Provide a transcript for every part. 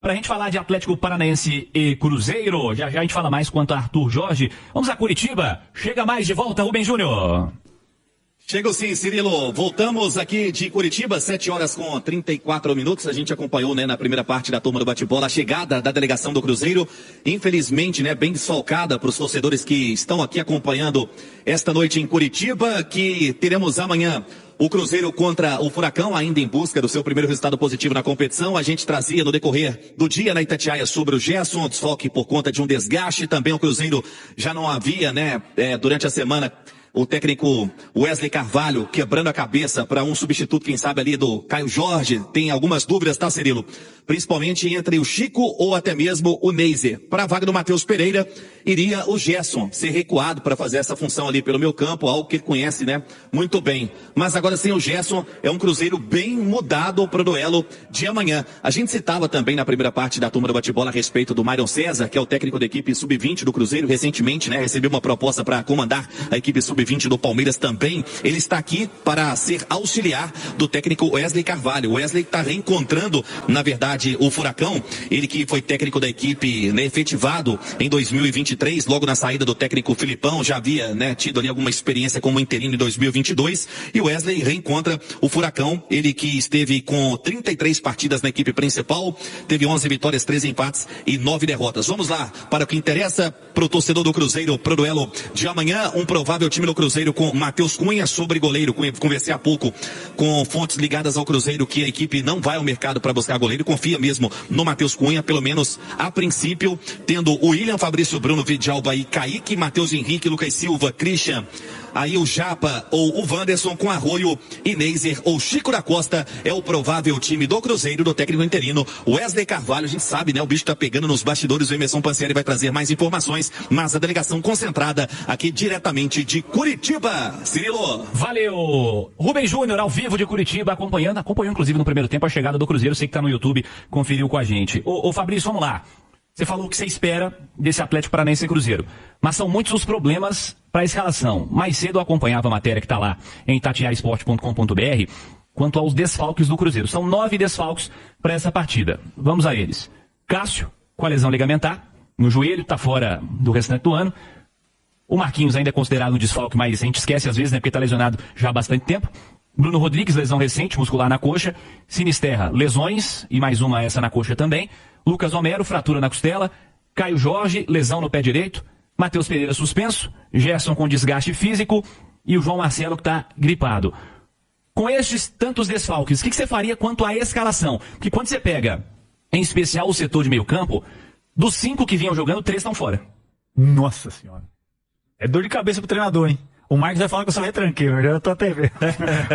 Pra gente falar de Atlético Paranaense e Cruzeiro, já já a gente fala mais quanto a Arthur Jorge. Vamos a Curitiba, chega mais de volta, Rubem Júnior. Chegou sim, Cirilo. Voltamos aqui de Curitiba, 7h34. A gente acompanhou, né, na primeira parte da turma do bate-bola, a chegada da delegação do Cruzeiro. Infelizmente, né, bem desfalcada para os torcedores que estão aqui acompanhando esta noite em Curitiba, que teremos amanhã o Cruzeiro contra o Furacão, ainda em busca do seu primeiro resultado positivo na competição. A gente trazia no decorrer do dia na Itatiaia sobre o Gerson, desfalque por conta de um desgaste. Também o Cruzeiro já não havia, né, durante a semana, o técnico Wesley Carvalho quebrando a cabeça para um substituto, quem sabe ali do Caio Jorge. Tem algumas dúvidas, tá, Cirilo? Principalmente entre o Chico ou até mesmo o Neiser. Para a vaga do Matheus Pereira, iria o Gerson ser recuado para fazer essa função ali pelo meio campo, algo que ele conhece, né, muito bem. Mas agora sem o Gerson, é um Cruzeiro bem mudado para o duelo de amanhã. A gente citava também na primeira parte da turma do bate-bola a respeito do Myron César, que é o técnico da equipe sub-20 do Cruzeiro. Recentemente, né, recebeu uma proposta para comandar a equipe sub-20 do Palmeiras também. Ele está aqui para ser auxiliar do técnico Wesley Carvalho. O Wesley está reencontrando, na verdade, o Furacão. Ele que foi técnico da equipe, né, efetivado em 2023, logo na saída do técnico Filipão, já havia, né, tido ali alguma experiência como interino em 2022. E o Wesley reencontra o Furacão. Ele que esteve com 33 partidas na equipe principal, teve 11 vitórias, 13 empates e 9 derrotas. Vamos lá para o que interessa para o torcedor do Cruzeiro, pro duelo de amanhã. Um provável time do Cruzeiro com Matheus Cunha sobre goleiro. Conversei há pouco com fontes ligadas ao Cruzeiro que a equipe não vai ao mercado para buscar goleiro, confia mesmo no Matheus Cunha, pelo menos a princípio, tendo o William, Fabrício Bruno, Vidjalba e Kaique, Matheus Henrique, Lucas Silva, Christian, aí o Japa ou o Wanderson com Arroio e Neiser ou Chico da Costa é o provável time do Cruzeiro, do técnico interino Wesley Carvalho. A gente sabe, né, o bicho tá pegando nos bastidores. O Emerson Pansieri vai trazer mais informações, mas a delegação concentrada aqui diretamente de Curitiba. Cirilo. Valeu! Rubem Júnior, ao vivo de Curitiba, acompanhou inclusive no primeiro tempo a chegada do Cruzeiro. Sei que tá no YouTube, conferiu com a gente. Ô Fabrício, vamos lá. Você falou o que você espera desse Atlético Paranaense e Cruzeiro. Mas são muitos os problemas para a escalação. Mais cedo eu acompanhava a matéria que está lá em itatiaiasport.com.br quanto aos desfalques do Cruzeiro. São 9 desfalques para essa partida. Vamos a eles. Cássio, com a lesão ligamentar no joelho, está fora do restante do ano. O Marquinhos ainda é considerado um desfalque, mas a gente esquece às vezes, né, porque está lesionado já há bastante tempo. Bruno Rodrigues, lesão recente, muscular na coxa. Sinisterra, lesões, e mais uma essa na coxa também. Lucas Homero, fratura na costela. Caio Jorge, lesão no pé direito. Matheus Pereira, suspenso. Gerson com desgaste físico. E o João Marcelo, que está gripado. Com estes tantos desfalques, o que você faria quanto à escalação? Porque quando você pega, em especial o setor de meio campo, dos 5 que vinham jogando, 3 estão fora. Nossa senhora. É dor de cabeça pro treinador, hein? O Marcos vai falar que eu sou retranqueiro, eu tô até vendo.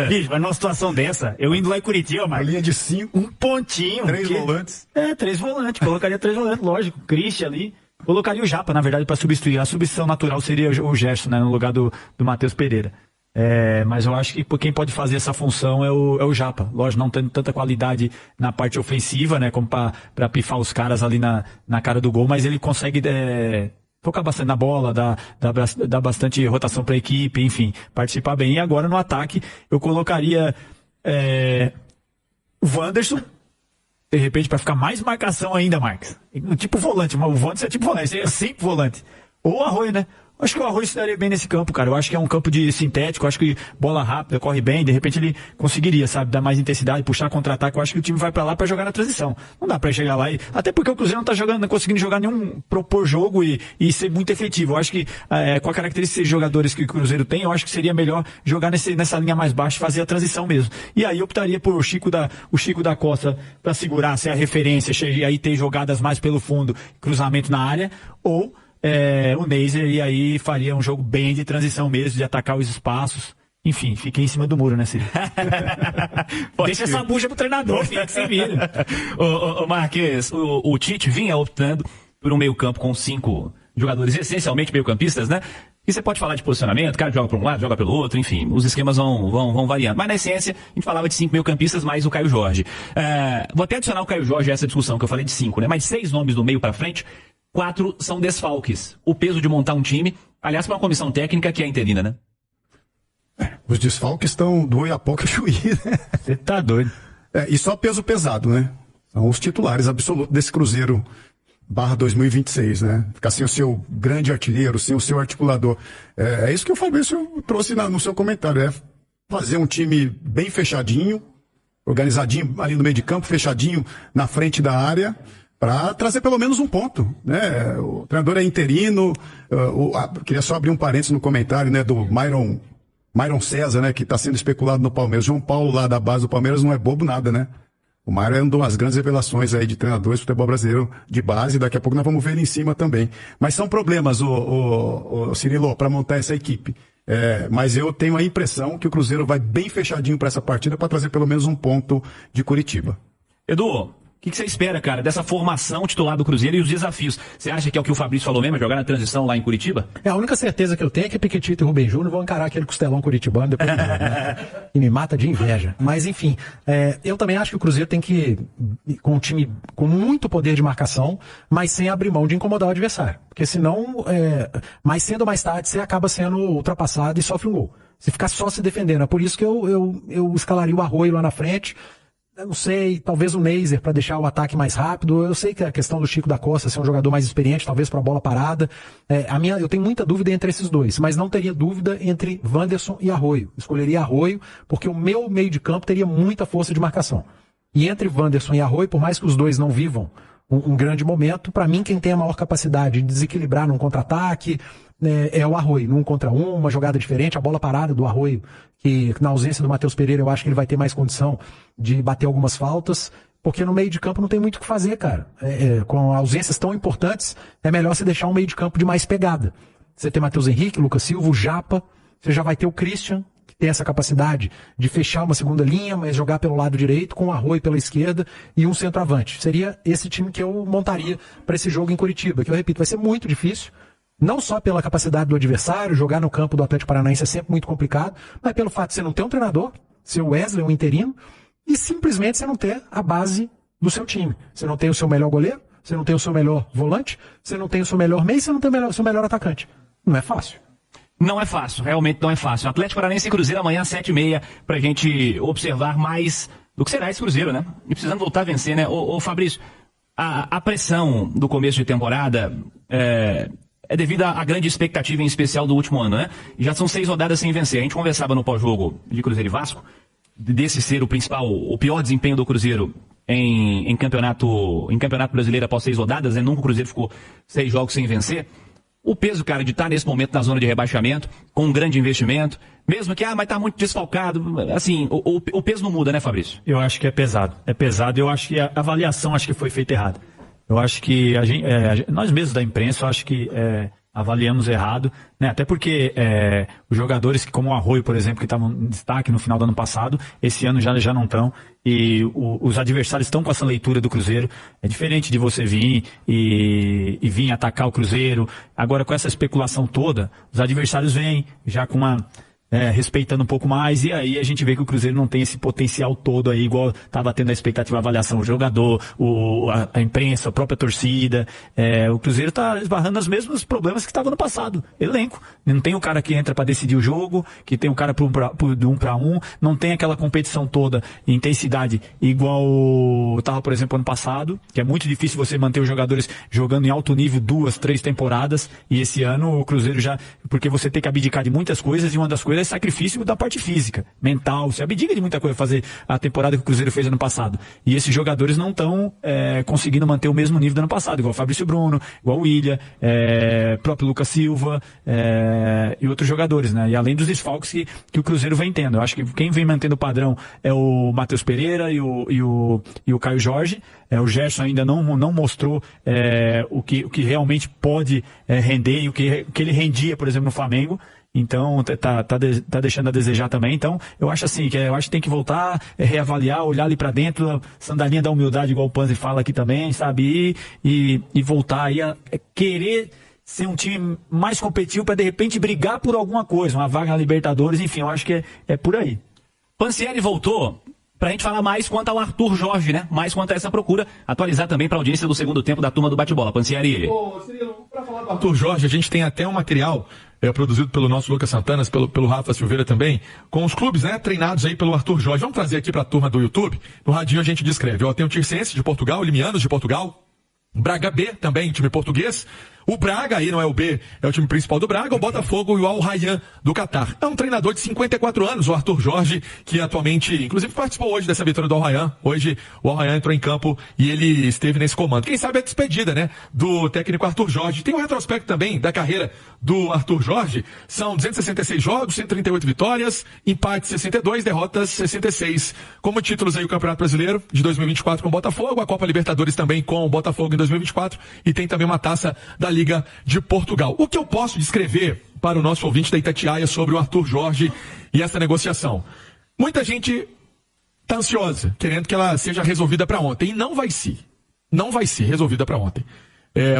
Bicho, mas numa situação dessa, eu indo lá em Curitiba, Marcos. A linha de 5. Um pontinho. 3 volantes. 3 volantes. Colocaria 3 volantes, lógico. Christian ali. Colocaria o Japa, na verdade, pra substituir. A substituição natural seria o Gerson, né? No lugar do Matheus Pereira. Mas eu acho que quem pode fazer essa função é o Japa. Lógico, não tendo tanta qualidade na parte ofensiva, né? Como pra pifar os caras ali na cara do gol, mas ele consegue focar bastante na bola, dar bastante rotação para a equipe, enfim, participar bem. E agora no ataque eu colocaria o Wanderson, de repente, para ficar mais marcação ainda, Marcos. Tipo volante, mas o Wanderson é tipo volante, é sempre volante. Ou o Arroio, né? Acho que o Arroio se daria bem nesse campo, cara. Eu acho que é um campo de sintético, acho que bola rápida, corre bem, de repente ele conseguiria, sabe, dar mais intensidade, puxar contra-ataque. Eu acho que o time vai pra lá pra jogar na transição. Não dá pra chegar lá até porque o Cruzeiro não tá jogando, não conseguindo jogar propor jogo e ser muito efetivo. Eu acho que com a característica de jogadores que o Cruzeiro tem, eu acho que seria melhor jogar nessa linha mais baixa e fazer a transição mesmo. E aí eu optaria por o Chico da Costa pra segurar, ser a referência, e aí ter jogadas mais pelo fundo, cruzamento na área, ou o Neiser, e aí faria um jogo bem de transição mesmo, de atacar os espaços. Enfim, fiquei em cima do muro, né, Ciro? Deixa essa bucha pro treinador, filho, que se vira. Ô Marques, o Tite vinha optando por um meio campo com 5 jogadores, essencialmente meio-campistas, né? E você pode falar de posicionamento, o cara joga para um lado, joga pelo outro, enfim, os esquemas vão variando. Mas na essência, a gente falava de 5 meio-campistas mais o Caio Jorge. Vou até adicionar o Caio Jorge a essa discussão que eu falei de 5, né? Mas 6 nomes do meio para frente, 4 são desfalques. O peso de montar um time, aliás, para uma comissão técnica que é interina, né? Os desfalques estão do Oiapoque a Chuí, né? Você tá doido. E só peso pesado, né? São os titulares absolutos desse Cruzeiro / 2026, né? Ficar sem o seu grande artilheiro, sem o seu articulador. É isso que o Fabrício trouxe no seu comentário, é fazer um time bem fechadinho, organizadinho ali no meio de campo, fechadinho na frente da área, para trazer pelo menos um ponto, né? O treinador é interino, queria só abrir um parênteses no comentário, né, do Myron César, né, que está sendo especulado no Palmeiras. João Paulo, lá da base do Palmeiras, não é bobo nada, né? O Myron é uma das grandes revelações aí de treinadores do futebol brasileiro de base, daqui a pouco nós vamos ver ele em cima também. Mas são problemas, o Cirilo, para montar essa equipe. Mas eu tenho a impressão que o Cruzeiro vai bem fechadinho para essa partida para trazer pelo menos um ponto de Curitiba. Edu, o que você espera, cara, dessa formação titular do Cruzeiro e os desafios? Você acha que é o que o Fabrício falou mesmo, jogar na transição lá em Curitiba? A única certeza que eu tenho é que Piquetito e Rubem Júnior vão encarar aquele costelão curitibano depois e me mata de inveja. Mas, enfim, eu também acho que o Cruzeiro tem que ir com um time com muito poder de marcação, mas sem abrir mão de incomodar o adversário. Porque senão, mais cedo ou mais tarde, você acaba sendo ultrapassado e sofre um gol. Se ficar só se defendendo. É por isso que eu escalaria o Arroio lá na frente. Eu não sei, talvez o Neiser para deixar o ataque mais rápido. Eu sei que a questão do Chico da Costa ser um jogador mais experiente, talvez para a bola parada. Eu tenho muita dúvida entre esses dois, mas não teria dúvida entre Wanderson e Arroio. Escolheria Arroio porque o meu meio de campo teria muita força de marcação. E entre Wanderson e Arroio, por mais que os dois não vivam um grande momento, para mim quem tem a maior capacidade de desequilibrar num contra-ataque é o Arroio, num contra um, uma jogada diferente, a bola parada do Arroio, que na ausência do Matheus Pereira eu acho que ele vai ter mais condição de bater algumas faltas, porque no meio de campo não tem muito o que fazer, cara. Com ausências tão importantes, é melhor você deixar um meio de campo de mais pegada. Você tem Matheus Henrique, Lucas Silva, o Japa, você já vai ter o Christian, que tem essa capacidade de fechar uma segunda linha, mas jogar pelo lado direito, com o Arroio pela esquerda e um centroavante. Seria esse time que eu montaria para esse jogo em Curitiba, que eu repito, vai ser muito difícil. Não só pela capacidade do adversário, jogar no campo do Atlético Paranaense é sempre muito complicado, mas pelo fato de você não ter um treinador, ser o Wesley, um interino, e simplesmente você não ter a base do seu time. Você não tem o seu melhor goleiro, você não tem o seu melhor volante, você não tem o seu melhor meio, você não tem o seu melhor atacante. Não é fácil. Não é fácil, realmente não é fácil. Atlético Paranaense e Cruzeiro amanhã às 7h30, pra gente observar mais do que será esse Cruzeiro, né? E precisando voltar a vencer, né? Ô Fabrício, a pressão do começo de temporada é devido à grande expectativa, em especial do último ano, né? E já são 6 rodadas sem vencer. A gente conversava no pós-jogo de Cruzeiro e Vasco, desse ser o pior desempenho do Cruzeiro em campeonato brasileiro após 6 rodadas, né? Nunca o Cruzeiro ficou 6 jogos sem vencer. O peso, cara, de estar nesse momento na zona de rebaixamento, com um grande investimento, mesmo que, mas tá muito desfalcado, assim, o peso não muda, né, Fabrício? Eu acho que é pesado. É pesado, eu acho que a avaliação acho que foi feita errada. Eu acho que nós mesmos da imprensa, eu acho que avaliamos errado, né? Até porque os jogadores como o Arroio, por exemplo, que estavam em destaque no final do ano passado, esse ano já não estão, e os adversários estão com essa leitura do Cruzeiro. É diferente de você vir e vir atacar o Cruzeiro. Agora, com essa especulação toda, os adversários vêm já com uma... respeitando um pouco mais, e aí a gente vê que o Cruzeiro não tem esse potencial todo aí, igual estava tendo a expectativa, a avaliação, o jogador, a imprensa, a própria torcida. O Cruzeiro está esbarrando nos mesmos problemas que estava no passado. Elenco. Não tem o cara que entra para decidir o jogo, que tem o cara de 1 para 1, não tem aquela competição toda, intensidade, igual estava, por exemplo, ano passado, que é muito difícil você manter os jogadores jogando em alto nível 2, 3 temporadas, e esse ano o Cruzeiro já, porque você tem que abdicar de muitas coisas, e uma das coisas é sacrifício da parte física, mental, você abdica de muita coisa fazer a temporada que o Cruzeiro fez ano passado. E esses jogadores não estão conseguindo manter o mesmo nível do ano passado, igual o Fabrício Bruno, igual o William, próprio Lucas Silva, e outros jogadores, né? E além dos desfalques que o Cruzeiro vem tendo. Eu acho que quem vem mantendo o padrão é o Matheus Pereira e o Caio Jorge. O Gerson ainda não mostrou o que realmente pode render e o que ele rendia, por exemplo, no Flamengo. Então, tá deixando a desejar também. Então, eu acho assim, eu acho que tem que voltar, reavaliar, olhar ali pra dentro, sandalinha da humildade, igual o Panzi fala aqui também, sabe? E voltar aí a querer ser um time mais competitivo para de repente brigar por alguma coisa, uma vaga na Libertadores, enfim, eu acho que é por aí. Pansieri voltou pra gente falar mais quanto ao Arthur Jorge, né? Mais quanto a essa procura, atualizar também pra audiência do segundo tempo da turma do bate-bola. Pansieri. Ô, Cirilo, pra falar do Arthur Jorge, a gente tem até um material produzido pelo nosso Lucas Santana, pelo Rafa Silveira também, com os clubes, né, treinados aí pelo Arthur Jorge. Vamos trazer aqui para a turma do YouTube. No radinho a gente descreve. Tem o Tirsense de Portugal, Limianos de Portugal, Braga B também, time português. O Braga, aí não é o B, é o time principal do Braga, o Botafogo e o Al Rayyan do Catar. É um treinador de 54 anos, o Arthur Jorge, que atualmente, inclusive participou hoje dessa vitória do Al Rayyan. Hoje o Al Rayyan entrou em campo e ele esteve nesse comando. Quem sabe a despedida, né, do técnico Arthur Jorge. Tem um retrospecto também da carreira do Arthur Jorge. São 266 jogos, 138 vitórias, empates 62, derrotas 66. Como títulos aí o Campeonato Brasileiro de 2024 com o Botafogo, a Copa Libertadores também com o Botafogo em 2024 e tem também uma taça da Liga de Portugal. O que eu posso descrever para o nosso ouvinte da Itatiaia sobre o Arthur Jorge e essa negociação? Muita gente está ansiosa, querendo que ela seja resolvida para ontem. E não vai ser. Não vai ser resolvida para ontem.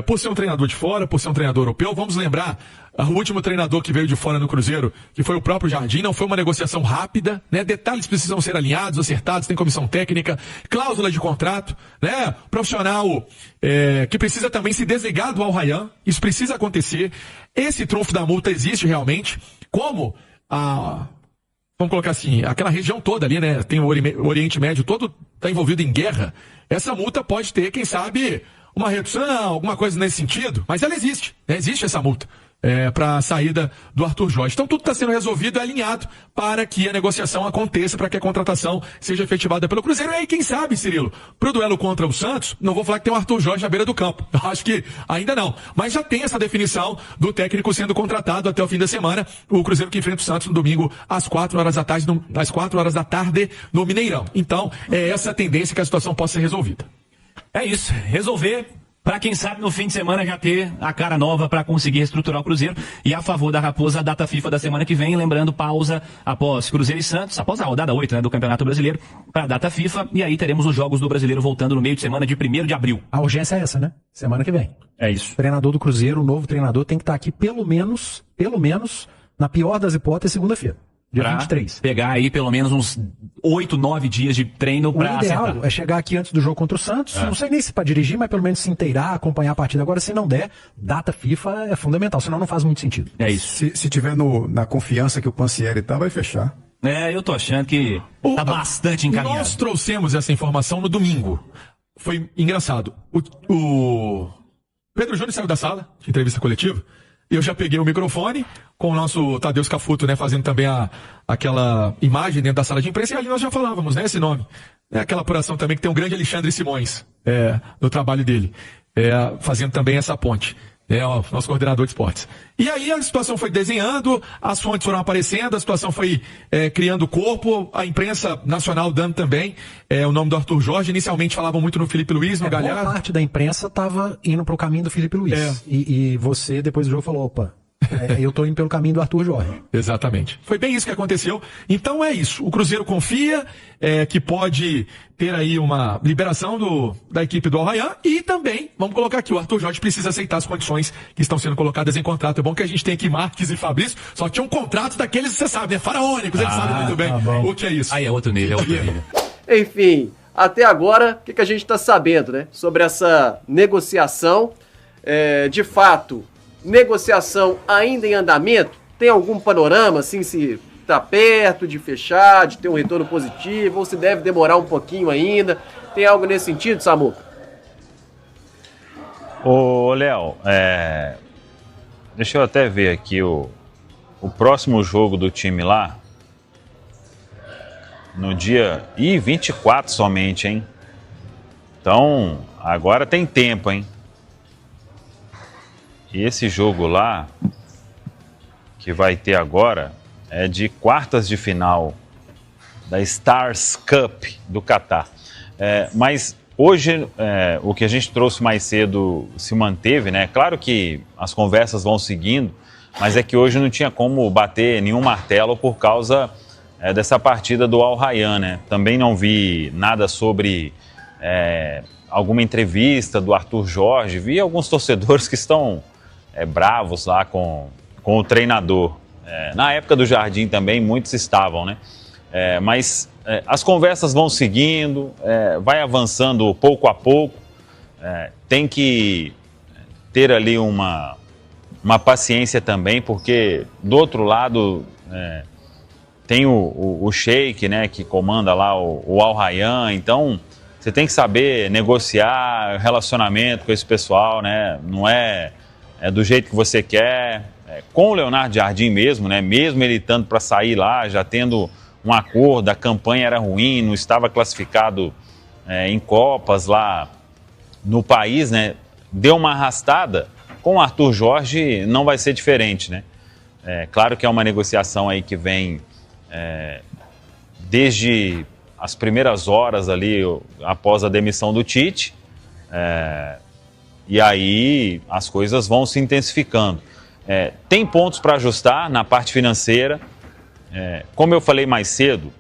Por ser um treinador de fora, por ser um treinador europeu, vamos lembrar, o último treinador que veio de fora no Cruzeiro, que foi o próprio Jardim, não foi uma negociação rápida, né? Detalhes precisam ser alinhados, acertados, tem comissão técnica, cláusula de contrato, né? Profissional que precisa também se desligar do Al Rayyan, isso precisa acontecer. Esse trunfo da multa existe realmente, como vamos colocar assim, aquela região toda ali, né? Tem o Oriente Médio todo, está envolvido em guerra. Essa multa pode ter, quem sabe, uma redução, alguma coisa nesse sentido, mas ela existe, né? Existe essa multa para a saída do Arthur Jorge. Então tudo está sendo resolvido e alinhado para que a negociação aconteça, para que a contratação seja efetivada pelo Cruzeiro. E aí, quem sabe, Cirilo, para o duelo contra o Santos, não vou falar que tem o Arthur Jorge à beira do campo, acho que ainda não, mas já tem essa definição do técnico sendo contratado até o fim da semana, o Cruzeiro que enfrenta o Santos no domingo às 4 horas da tarde no Mineirão. Então é essa a tendência que a situação possa ser resolvida. É isso, resolver para quem sabe no fim de semana já ter a cara nova para conseguir reestruturar o Cruzeiro. E a favor da Raposa, a data FIFA da semana que vem, lembrando, pausa após Cruzeiro e Santos, após a rodada 8, né, do Campeonato Brasileiro, para a data FIFA, e aí teremos os jogos do Brasileiro voltando no meio de semana de 1º de abril. A urgência é essa, né? Semana que vem. É isso. O treinador do Cruzeiro, o novo treinador, tem que estar aqui pelo menos, na pior das hipóteses, segunda-feira. Dia 23. Pegar aí pelo menos uns 8, 9 dias de treino para acertar. O ideal é chegar aqui antes do jogo contra o Santos, não sei nem se para dirigir, mas pelo menos se inteirar, acompanhar a partida. Agora, se não der, data FIFA é fundamental, senão não faz muito sentido. É isso. Se tiver na confiança que o Pansieri tá, vai fechar. Eu tô achando que tá bastante encaminhado. Nós trouxemos essa informação no domingo. Foi engraçado. O Pedro Júnior saiu da sala de entrevista coletiva. Eu já peguei o microfone com o nosso Tadeu Scafuto, né, fazendo também aquela imagem dentro da sala de imprensa, e ali nós já falávamos, né, esse nome. É aquela apuração também que tem um grande Alexandre Simões no trabalho dele, fazendo também essa ponte. O nosso coordenador de esportes. E aí a situação foi desenhando, as fontes foram aparecendo, a situação foi criando corpo, a imprensa nacional dando também o nome do Arthur Jorge. Inicialmente falavam muito no Felipe Luiz, no Galhardo. Boa parte da imprensa estava indo para o caminho do Felipe Luiz. E você, depois do jogo, falou, opa, eu tô indo pelo caminho do Arthur Jorge. Exatamente. Foi bem isso que aconteceu. Então é isso. O Cruzeiro confia que pode ter aí uma liberação da equipe do Al Rayyan e também, vamos colocar aqui, o Arthur Jorge precisa aceitar as condições que estão sendo colocadas em contrato. É bom que a gente tem aqui Marques e Fabrício, só tinha um contrato daqueles, você sabe, né? Faraônicos, eles sabem muito bem o que é isso. Aí é outro nível, Enfim, até agora, o que a gente está sabendo, né? Sobre essa negociação, de fato, negociação ainda em andamento? Tem algum panorama, assim, se está perto de fechar, de ter um retorno positivo, ou se deve demorar um pouquinho ainda? Tem algo nesse sentido, Samuca? Ô, Léo, deixa eu até ver aqui o próximo jogo do time lá, no dia 24 somente, hein? Então, agora tem tempo, hein? E esse jogo lá, que vai ter agora, é de quartas de final da Stars Cup do Catar. Mas hoje, o que a gente trouxe mais cedo se manteve, né? Claro que as conversas vão seguindo, mas é que hoje não tinha como bater nenhum martelo por causa dessa partida do Al Rayyan, né? Também não vi nada sobre alguma entrevista do Arthur Jorge. Vi alguns torcedores que estão bravos lá com o treinador. Na época do Jardim também muitos estavam, né? Mas as conversas vão seguindo, vai avançando pouco a pouco. Tem que ter ali uma paciência também, porque do outro lado tem o Sheik, né, que comanda lá o Al Rayyan, então você tem que saber negociar relacionamento com esse pessoal, né, não é do jeito que você quer. Com o Leonardo Jardim mesmo, né, mesmo ele estando para sair lá, já tendo um acordo, a campanha era ruim, não estava classificado em Copas lá no país, né, deu uma arrastada. Com o Arthur Jorge não vai ser diferente, né? Claro que é uma negociação aí que vem desde as primeiras horas ali após a demissão do Tite, e aí as coisas vão se intensificando. Tem pontos para ajustar na parte financeira. Como eu falei mais cedo,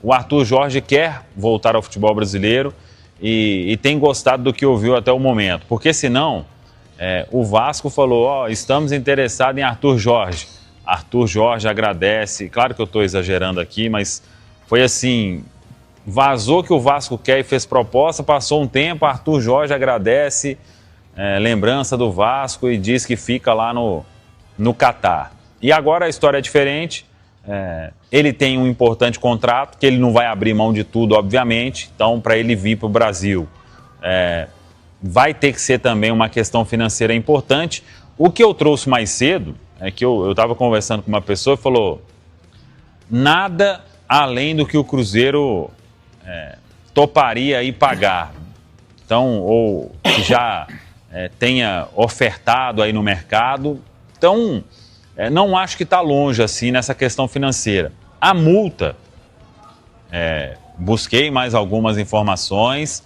o Arthur Jorge quer voltar ao futebol brasileiro e tem gostado do que ouviu até o momento, porque senão o Vasco falou, estamos interessados em Arthur Jorge. Arthur Jorge agradece, claro que eu estou exagerando aqui, mas foi assim, vazou que o Vasco quer e fez proposta, passou um tempo, Arthur Jorge agradece, lembrança do Vasco e diz que fica lá no Catar. E agora a história é diferente, ele tem um importante contrato, que ele não vai abrir mão de tudo, obviamente, então para ele vir para o Brasil, vai ter que ser também uma questão financeira importante. O que eu trouxe mais cedo é que eu estava conversando com uma pessoa e falou, nada além do que o Cruzeiro toparia aí pagar. Então, ou que já tenha ofertado aí no mercado. Então, não acho que está longe assim nessa questão financeira. A multa, busquei mais algumas informações,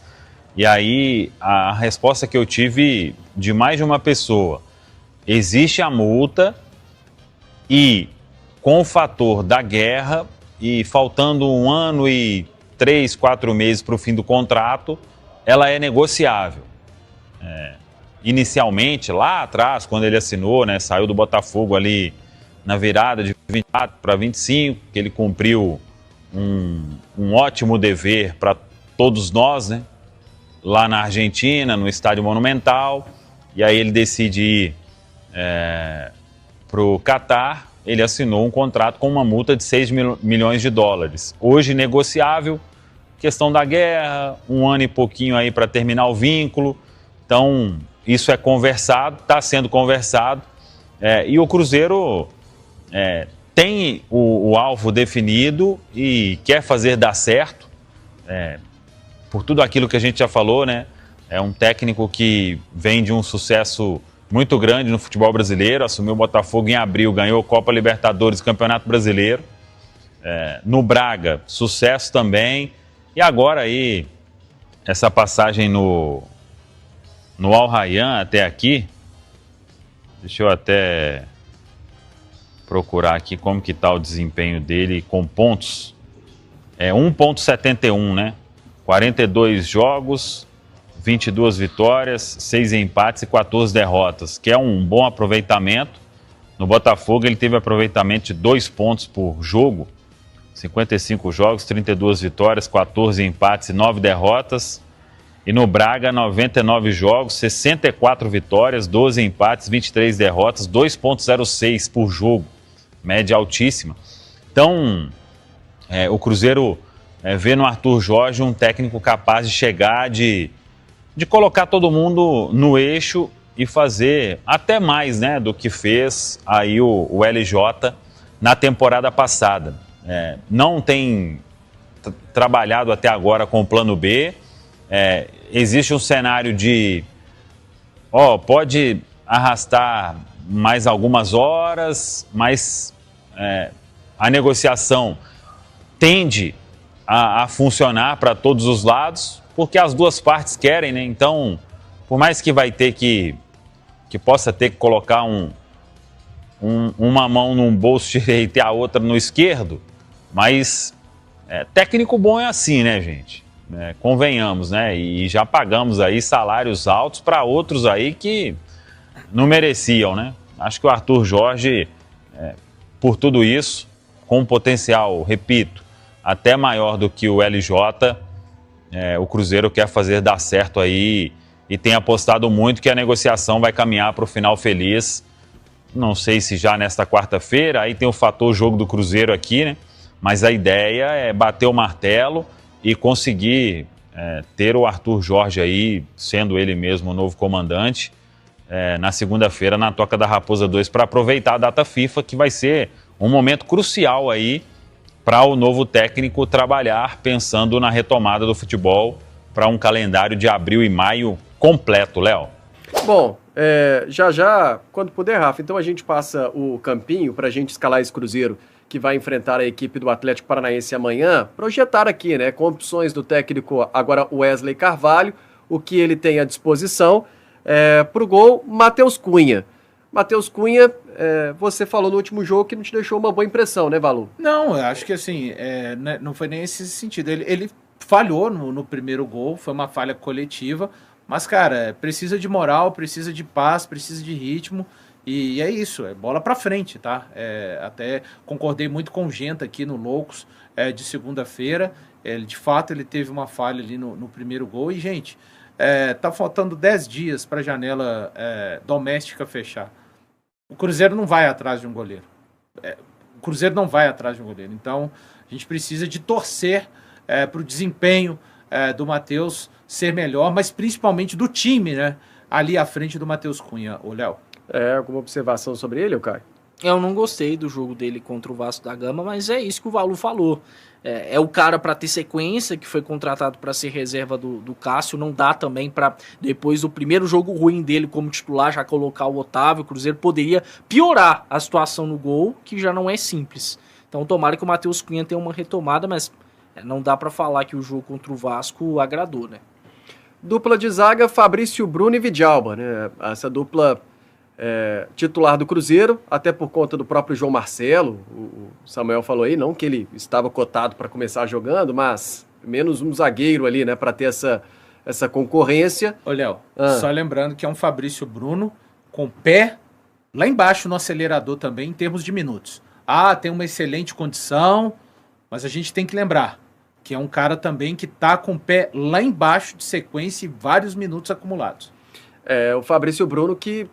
e aí a resposta que eu tive de mais de uma pessoa, existe a multa e com o fator da guerra e faltando 1 ano e 3, 4 meses para o fim do contrato, ela é negociável. Inicialmente, lá atrás, quando ele assinou, né, saiu do Botafogo ali na virada de 24 para 25, que ele cumpriu um ótimo dever para todos nós, né? Lá na Argentina, no Estádio Monumental, e aí ele decide ir para o Catar. Ele assinou um contrato com uma multa de 6 milhões de dólares. Hoje negociável, questão da guerra, 1 ano e pouquinho aí para terminar o vínculo. Então, isso é conversado, está sendo conversado, e o Cruzeiro tem o alvo definido e quer fazer dar certo, por tudo aquilo que a gente já falou, né? É um técnico que vem de um sucesso muito grande no futebol brasileiro, assumiu o Botafogo em abril, ganhou Copa Libertadores, Campeonato Brasileiro. No Braga, sucesso também. E agora aí, essa passagem no Al Rayyan até aqui, deixa eu até procurar aqui como que está o desempenho dele com pontos. 1,71, né? 42 jogos, 22 vitórias, 6 empates e 14 derrotas, que é um bom aproveitamento. No Botafogo ele teve aproveitamento de 2 pontos por jogo, 55 jogos, 32 vitórias, 14 empates e 9 derrotas. E no Braga, 99 jogos, 64 vitórias, 12 empates, 23 derrotas, 2,06 por jogo, média altíssima. Então, o Cruzeiro vê no Arthur Jorge um técnico capaz de chegar, de colocar todo mundo no eixo e fazer até mais, né, do que fez aí o LJ na temporada passada. Não tem trabalhado até agora com o plano B. Existe um cenário de pode arrastar mais algumas horas, mas a negociação tende a funcionar para todos os lados, porque as duas partes querem, né? Então, por mais que vai ter que possa ter que colocar uma mão num bolso direito e a outra no esquerdo, mas técnico bom é assim, né, gente? Convenhamos, né? E já pagamos aí salários altos para outros aí que não mereciam, né? Acho que o Arthur Jorge, por tudo isso, com um potencial, repito, até maior do que o LJ, o Cruzeiro quer fazer dar certo aí e tem apostado muito que a negociação vai caminhar para o final feliz Não sei se já nesta quarta-feira, aí tem o fator jogo do Cruzeiro aqui, né? Mas a ideia é bater o martelo e conseguir ter o Arthur Jorge aí, sendo ele mesmo o novo comandante, na segunda-feira na Toca da Raposa 2, para aproveitar a data FIFA, que vai ser um momento crucial aí para o novo técnico trabalhar pensando na retomada do futebol para um calendário de abril e maio completo, Léo. Bom, já, quando puder, Rafa, então a gente passa o campinho para a gente escalar esse Cruzeiro que vai enfrentar a equipe do Atlético Paranaense amanhã, projetar aqui, né, com opções do técnico agora Wesley Carvalho, o que ele tem à disposição. Para o gol, Matheus Cunha. Matheus Cunha, você falou no último jogo que não te deixou uma boa impressão, né, Valu? Não, eu acho que assim, não foi nem esse sentido. Ele falhou no primeiro gol, foi uma falha coletiva, mas, cara, precisa de moral, precisa de paz, precisa de ritmo, e é isso, é bola pra frente, tá? Até concordei muito com o Genta aqui no Loucos de segunda-feira, de fato ele teve uma falha ali no primeiro gol, e, gente, tá faltando 10 dias pra janela doméstica fechar. O Cruzeiro não vai atrás de um goleiro. O Cruzeiro não vai atrás de um goleiro, então a gente precisa de torcer pro desempenho do Matheus ser melhor, mas principalmente do time, né? Ali à frente do Matheus Cunha, o Léo. Alguma observação sobre ele, Caio? Eu não gostei do jogo dele contra o Vasco da Gama, mas é isso que o Valu falou. É o cara para ter sequência, que foi contratado para ser reserva do Cássio. Não dá também para, depois do primeiro jogo ruim dele como titular, já colocar o Otávio. O Cruzeiro poderia piorar a situação no gol, que já não é simples. Então tomara que o Matheus Cunha tenha uma retomada, mas não dá para falar que o jogo contra o Vasco agradou, né? Dupla de zaga, Fabrício Bruno e Vidalba, né? Essa dupla titular do Cruzeiro, até por conta do próprio João Marcelo. O Samuel falou aí, não que ele estava cotado para começar jogando, mas menos um zagueiro ali, né, para ter essa concorrência. Ô, Léo, só lembrando que é um Fabrício Bruno com pé lá embaixo no acelerador também, em termos de minutos. Tem uma excelente condição, mas a gente tem que lembrar que é um cara também que tá com o pé lá embaixo de sequência e vários minutos acumulados. O Fabrício Bruno que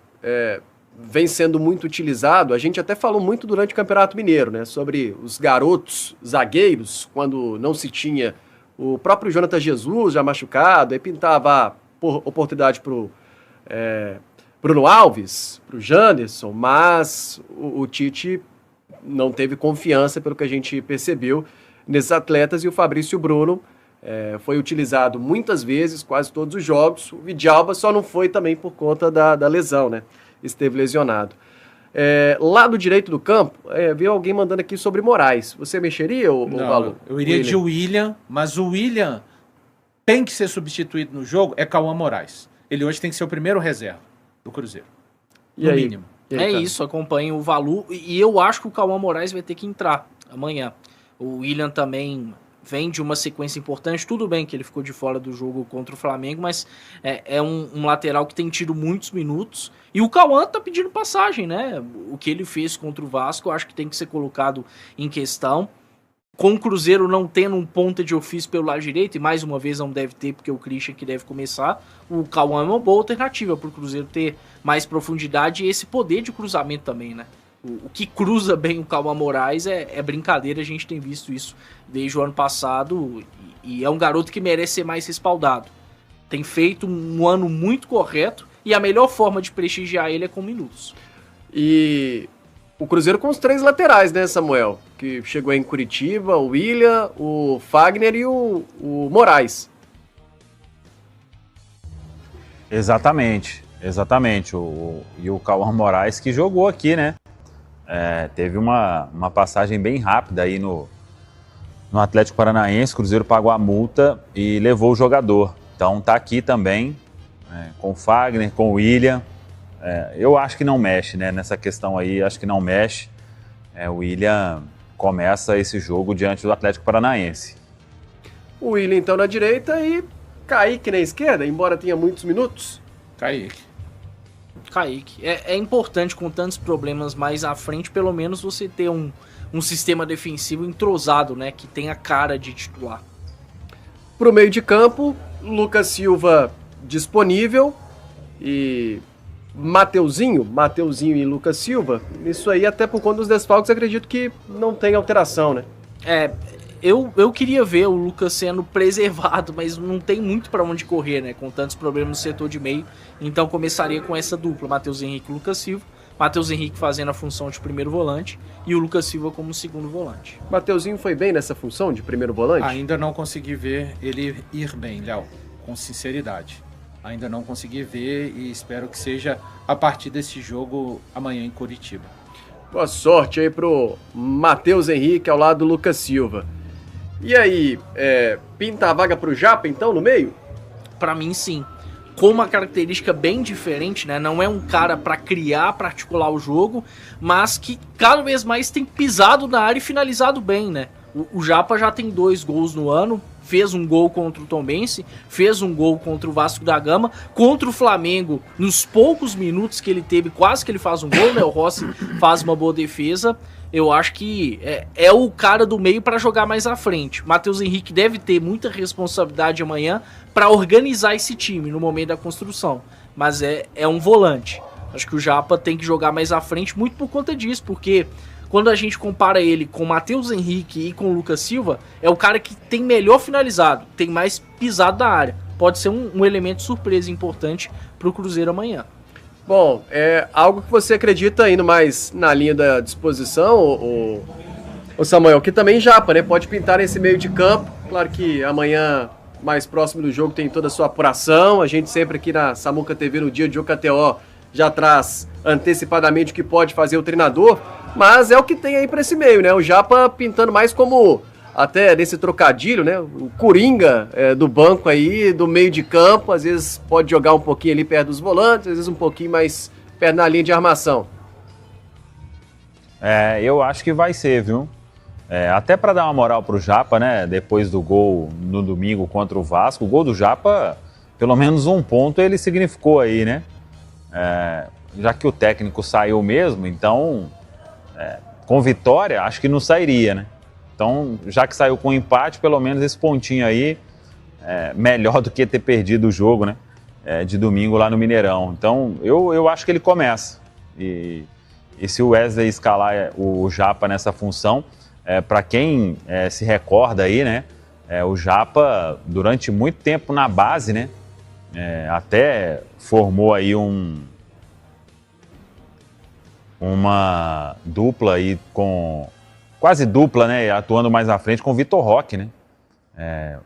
vem sendo muito utilizado, a gente até falou muito durante o Campeonato Mineiro, né, sobre os garotos zagueiros, quando não se tinha o próprio Jonathan Jesus já machucado, aí pintava oportunidade pro Bruno Alves, pro Janderson, mas o Tite não teve confiança, pelo que a gente percebeu, nesses atletas, e o Fabrício Bruno foi utilizado muitas vezes, quase todos os jogos. O Vidalba só não foi também por conta da lesão, né? Esteve lesionado. Lado direito do campo, veio alguém mandando aqui sobre Moraes. Você mexeria, Valu? Eu iria de William, mas o William tem que ser substituído no jogo, Cauã Moraes. Ele hoje tem que ser o primeiro reserva do Cruzeiro. No mínimo. Isso, acompanho o Valu, e eu acho que o Cauã Moraes vai ter que entrar amanhã. O William também vem de uma sequência importante. Tudo bem que ele ficou de fora do jogo contra o Flamengo, mas é um lateral que tem tido muitos minutos. E o Cauã tá pedindo passagem, né? O que ele fez contra o Vasco, eu acho que tem que ser colocado em questão. Com o Cruzeiro não tendo um ponta de ofício pelo lado direito, e mais uma vez não deve ter, porque o Christian que deve começar, o Cauã é uma boa alternativa para o Cruzeiro ter mais profundidade e esse poder de cruzamento também, né? O que cruza bem o Cauã Moraes é brincadeira, a gente tem visto isso desde o ano passado, e é um garoto que merece ser mais respaldado. Tem feito um ano muito correto, e a melhor forma de prestigiar ele é com minutos. E o Cruzeiro com os 3 laterais, né, Samuel? Que chegou em Curitiba, o William, o Fagner e o Moraes. Exatamente. E o Cauã Moraes que jogou aqui, né? Teve uma passagem bem rápida aí no Atlético Paranaense. O Cruzeiro pagou a multa e levou o jogador. Então tá aqui também, com o Fagner, com o William. Eu acho que não mexe, né? Nessa questão aí, acho que não mexe. O William começa esse jogo diante do Atlético Paranaense. O William então na direita e Kaique na esquerda, embora tenha muitos minutos. Kaique. É importante, com tantos problemas mais à frente, pelo menos você ter um sistema defensivo entrosado, né? Que tenha cara de titular. Pro meio de campo, Lucas Silva disponível e Mateuzinho e Lucas Silva, isso aí até por conta dos desfalques, acredito que não tem alteração, né? Eu queria ver o Lucas sendo preservado, mas não tem muito para onde correr, né? Com tantos problemas no setor de meio. Então começaria com essa dupla, Matheus Henrique e Lucas Silva. Matheus Henrique fazendo a função de primeiro volante e o Lucas Silva como segundo volante. Mateuzinho foi bem nessa função de primeiro volante? Ainda não consegui ver ele ir bem, Léo, com sinceridade. Ainda não consegui ver e espero que seja a partir desse jogo amanhã em Curitiba. Boa sorte aí pro Matheus Henrique ao lado do Lucas Silva. E aí, pinta a vaga pro Japa, então, no meio? Pra mim, sim. Com uma característica bem diferente, né? Não é um cara pra criar, pra articular o jogo, mas que cada vez mais tem pisado na área e finalizado bem, né? O Japa já tem 2 gols no ano, fez um gol contra o Tombense, fez um gol contra o Vasco da Gama, contra o Flamengo, nos poucos minutos que ele teve, quase que ele faz um gol, né? O Rossi faz uma boa defesa. Eu acho que é o cara do meio para jogar mais à frente. Matheus Henrique deve ter muita responsabilidade amanhã para organizar esse time no momento da construção. Mas é um volante. Acho que o Japa tem que jogar mais à frente muito por conta disso, porque quando a gente compara ele com o Matheus Henrique e com o Lucas Silva, é o cara que tem melhor finalizado, tem mais pisado da área. Pode ser um elemento surpresa importante para o Cruzeiro amanhã. Bom, é algo que você acredita indo mais na linha da disposição, o Samuel, que também Japa, né? Pode pintar nesse meio de campo. Claro que amanhã, mais próximo do jogo, tem toda a sua apuração. A gente sempre aqui na Samuca TV, no dia de OKTO, já traz antecipadamente o que pode fazer o treinador. Mas é o que tem aí para esse meio, né? O Japa pintando mais como, até nesse trocadilho, né? O Coringa do banco aí, do meio de campo. Às vezes pode jogar um pouquinho ali perto dos volantes, às vezes um pouquinho mais perto na linha de armação. Eu acho que vai ser, viu? Até para dar uma moral pro Japa, né? Depois do gol no domingo contra o Vasco, o gol do Japa, pelo menos um ponto ele significou aí, né? Já que o técnico saiu mesmo, então com vitória acho que não sairia, né? Então, já que saiu com empate, pelo menos esse pontinho aí melhor do que ter perdido o jogo, né? De domingo lá no Mineirão. Então, eu acho que ele começa. E se o Wesley escalar o Japa nessa função, para quem se recorda aí, né? O Japa, durante muito tempo na base, né? Até formou aí uma dupla aí quase dupla, né? Atuando mais à frente com o Vitor Roque, né?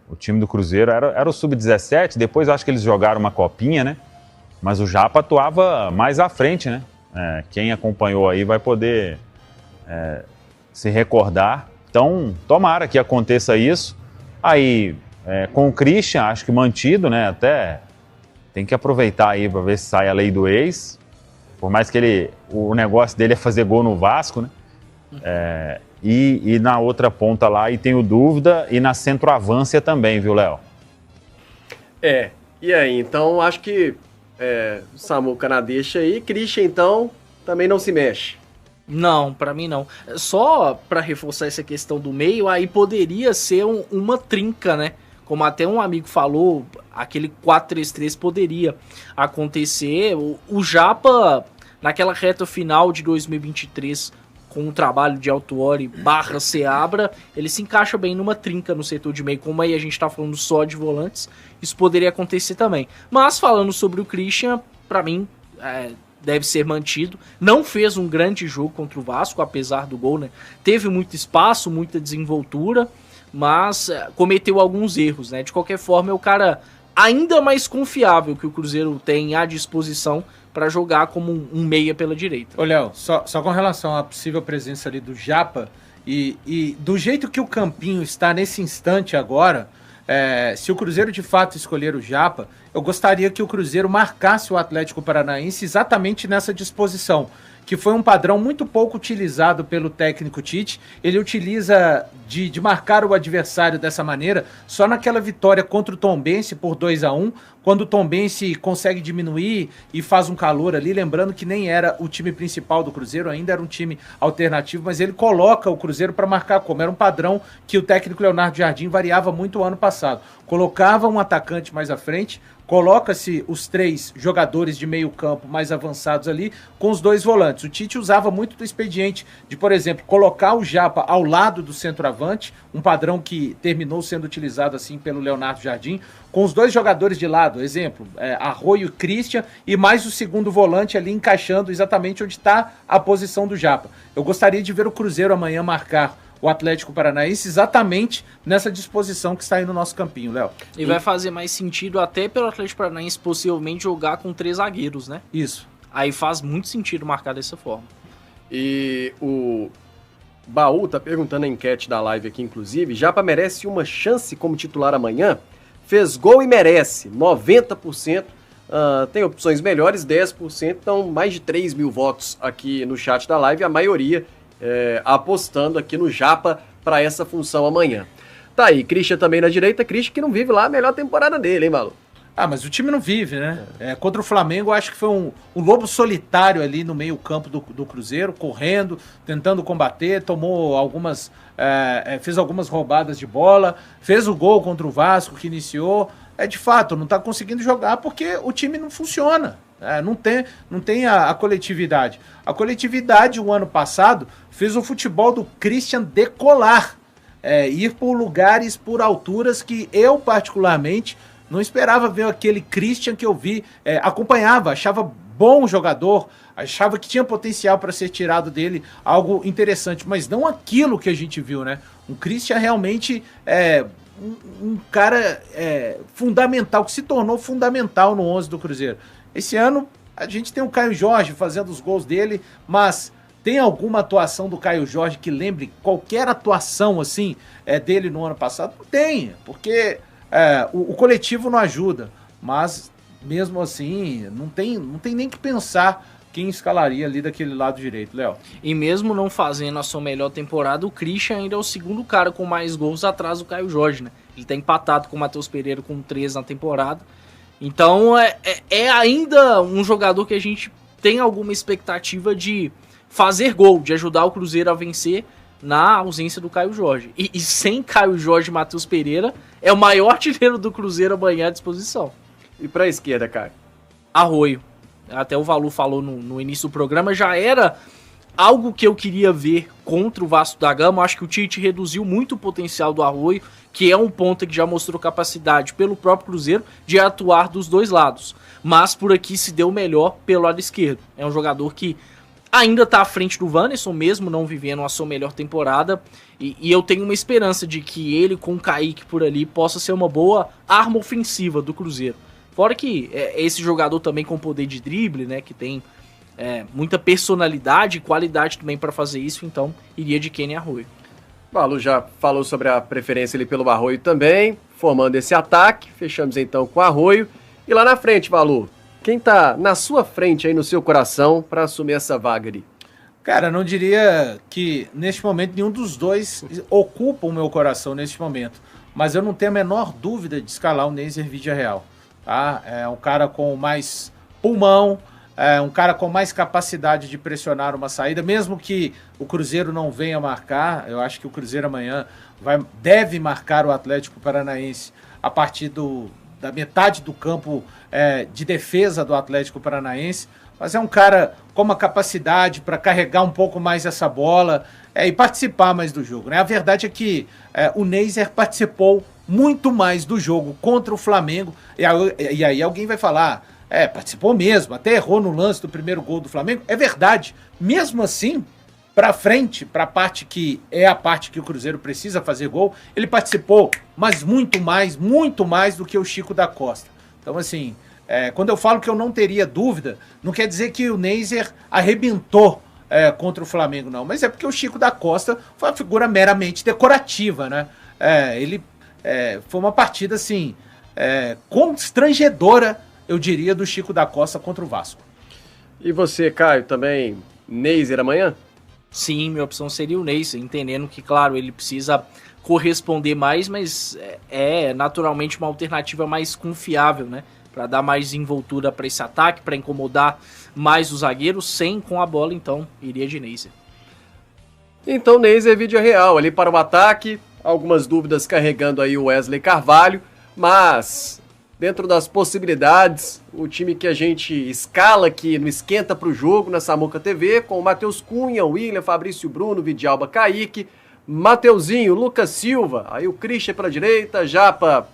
O time do Cruzeiro era o Sub-17, depois acho que eles jogaram uma copinha, né? Mas o Japa atuava mais à frente, né? Quem acompanhou aí vai poder se recordar. Então, tomara que aconteça isso. Aí, com o Christian, acho que mantido, né? Até tem que aproveitar aí para ver se sai a lei do ex. Por mais que o negócio dele é fazer gol no Vasco, né? E na outra ponta lá, e tenho dúvida, e na centroavância também, viu, Léo? E aí, então acho que Samuca na deixa aí, Christian então também não se mexe. Não, pra mim não. Só pra reforçar essa questão do meio, aí poderia ser uma trinca, né? Como até um amigo falou, aquele 4-3-3 poderia acontecer. O Japa, naquela reta final de 2023, com o trabalho de Autuori / Seabra, ele se encaixa bem numa trinca no setor de meio. Como aí a gente tá falando só de volantes, isso poderia acontecer também. Mas falando sobre o Christian, pra mim, deve ser mantido. Não fez um grande jogo contra o Vasco, apesar do gol, né? Teve muito espaço, muita desenvoltura, mas cometeu alguns erros, né? De qualquer forma, é o cara ainda mais confiável que o Cruzeiro tem à disposição para jogar como um meia pela direita. Ô, Léo, só com relação à possível presença ali do Japa e do jeito que o campinho está nesse instante agora, se o Cruzeiro de fato escolher o Japa, eu gostaria que o Cruzeiro marcasse o Atlético Paranaense exatamente nessa disposição, que foi um padrão muito pouco utilizado pelo técnico Tite. Ele utiliza de marcar o adversário dessa maneira só naquela vitória contra o Tombense por 2-1, quando o Tombense consegue diminuir e faz um calor ali, lembrando que nem era o time principal do Cruzeiro, ainda era um time alternativo, mas ele coloca o Cruzeiro para marcar como era um padrão que o técnico Leonardo Jardim variava muito o ano passado. Colocava um atacante mais à frente, coloca-se os 3 jogadores de meio campo mais avançados ali com os 2 volantes. O Tite usava muito do expediente de, por exemplo, colocar o Japa ao lado do centroavante, um padrão que terminou sendo utilizado assim pelo Leonardo Jardim, com os 2 jogadores de lado, exemplo, Arroio e Christian, e mais o segundo volante ali encaixando exatamente onde está a posição do Japa. Eu gostaria de ver o Cruzeiro amanhã marcar o Atlético Paranaense exatamente nessa disposição que está aí no nosso campinho, Léo. E vai fazer mais sentido até pelo Atlético Paranaense possivelmente jogar com 3 zagueiros, né? Isso. Aí faz muito sentido marcar dessa forma. E o Baú tá perguntando na enquete da live aqui, inclusive, Japa merece uma chance como titular amanhã? Fez gol e merece, 90%. Tem opções melhores, 10%, então mais de 3 mil votos aqui no chat da live, a maioria apostando aqui no Japa para essa função amanhã. Tá aí, Christian também na direita, Christian que não vive lá a melhor temporada dele, hein, Malu? Mas o time não vive, né? Contra o Flamengo, eu acho que foi um lobo solitário ali no meio campo do Cruzeiro, correndo, tentando combater, tomou algumas... fez algumas roubadas de bola, fez o gol contra o Vasco, que iniciou. De fato, não tá conseguindo jogar porque o time não funciona. Não tem a coletividade. A coletividade, o ano passado, fez o futebol do Christian decolar. Ir por lugares, por alturas que eu, particularmente, não esperava ver aquele Christian que eu vi, acompanhava, achava bom jogador, achava que tinha potencial para ser tirado dele algo interessante, mas não aquilo que a gente viu, né? Um Christian realmente um cara fundamental, que se tornou fundamental no 11 do Cruzeiro. Esse ano a gente tem o Caio Jorge fazendo os gols dele, mas tem alguma atuação do Caio Jorge que lembre qualquer atuação assim dele no ano passado? Não tem, porque o coletivo não ajuda, mas mesmo assim não tem nem que pensar quem escalaria ali daquele lado direito, Léo. E mesmo não fazendo a sua melhor temporada, o Christian ainda é o segundo cara com mais gols atrás do Caio Jorge, né? Ele tá empatado com o Matheus Pereira com 13 na temporada. Então é ainda um jogador que a gente tem alguma expectativa de fazer gol, de ajudar o Cruzeiro a vencer na ausência do Caio Jorge. E sem Caio Jorge e Matheus Pereira, é o maior artilheiro do Cruzeiro amanhã à disposição. E pra esquerda, Caio? Arroio. Até o Valu falou no início do programa, já era algo que eu queria ver contra o Vasco da Gama. Acho que o Tite reduziu muito o potencial do Arroio, que é um ponta que já mostrou capacidade pelo próprio Cruzeiro de atuar dos dois lados. Mas por aqui se deu melhor pelo lado esquerdo. É um jogador que ainda está à frente do Wanderson, mesmo não vivendo a sua melhor temporada. E eu tenho uma esperança de que ele com o Kaique por ali possa ser uma boa arma ofensiva do Cruzeiro. Fora que esse jogador também com poder de drible, né, que tem muita personalidade e qualidade também para fazer isso, então iria de Kenny Arroio. O Balu já falou sobre a preferência ali pelo Arroio também, formando esse ataque. Fechamos então com o Arroio. E lá na frente, Balu, quem tá na sua frente aí no seu coração para assumir essa vaga ali? Cara, não diria que neste momento nenhum dos dois ocupa o meu coração neste momento, mas eu não tenho a menor dúvida de escalar o Neiser Vídea-Real. Tá? É um cara com mais pulmão, um cara com mais capacidade de pressionar uma saída, mesmo que o Cruzeiro não venha marcar. Eu acho que o Cruzeiro amanhã deve marcar o Atlético Paranaense a partir da metade do campo de defesa do Atlético Paranaense, mas é um cara com uma capacidade para carregar um pouco mais essa bola e participar mais do jogo, né? A verdade é que o Neiser participou muito mais do jogo contra o Flamengo, e aí alguém vai falar, participou mesmo, até errou no lance do primeiro gol do Flamengo. É verdade, mesmo assim, para frente, para a parte que é a parte que o Cruzeiro precisa fazer gol, ele participou, mas muito mais do que o Chico da Costa. Então assim, quando eu falo que eu não teria dúvida, não quer dizer que o Neiser arrebentou contra o Flamengo, não, mas é porque o Chico da Costa foi uma figura meramente decorativa, né? Ele foi uma partida assim constrangedora, eu diria, do Chico da Costa contra o Vasco. E você, Caio, também Neiser amanhã? Sim, minha opção seria o Neiser, entendendo que, claro, ele precisa corresponder mais, mas é naturalmente uma alternativa mais confiável, né? Para dar mais envoltura para esse ataque, para incomodar mais os zagueiros, sem com a bola, então iria de Neiser. Então Neiser Vídea-Real ali para o ataque, algumas dúvidas carregando aí o Wesley Carvalho, mas dentro das possibilidades, o time que a gente escala aqui no Esquenta pro Jogo, na Samuca TV, com o Matheus Cunha, o William, Fabrício Bruno, Vidalba, Kaique, Mateuzinho, Lucas Silva, aí o Christian pela direita, Japa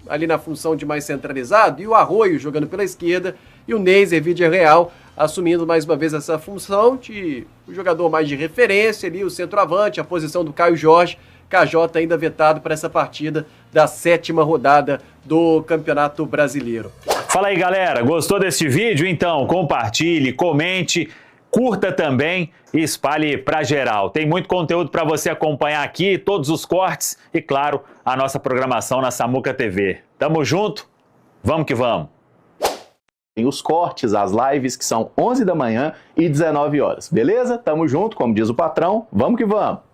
ali na função de mais centralizado, e o Arroio jogando pela esquerda, e o Neiser Villarreal assumindo mais uma vez essa função de o jogador mais de referência ali, o centroavante, a posição do Caio Jorge, KJ ainda vetado para essa partida da 7ª rodada do Campeonato Brasileiro. Fala aí, galera, gostou desse vídeo? Então compartilhe, comente, curta também e espalhe para geral. Tem muito conteúdo para você acompanhar aqui, todos os cortes e, claro, a nossa programação na Samuca TV. Tamo junto, vamos que vamos. Tem os cortes, as lives que são 11 da manhã e 19 horas, beleza? Tamo junto, como diz o patrão, vamos que vamos.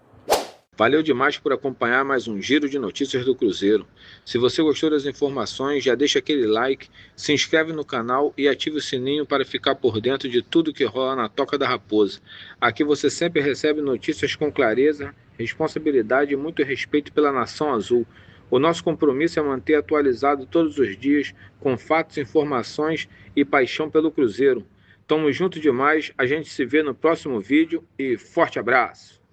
Valeu demais por acompanhar mais um giro de notícias do Cruzeiro. Se você gostou das informações, já deixa aquele like, se inscreve no canal e ative o sininho para ficar por dentro de tudo que rola na Toca da Raposa. Aqui você sempre recebe notícias com clareza, responsabilidade e muito respeito pela Nação Azul. O nosso compromisso é manter atualizado todos os dias, com fatos, informações e paixão pelo Cruzeiro. Tamo junto demais, a gente se vê no próximo vídeo e forte abraço!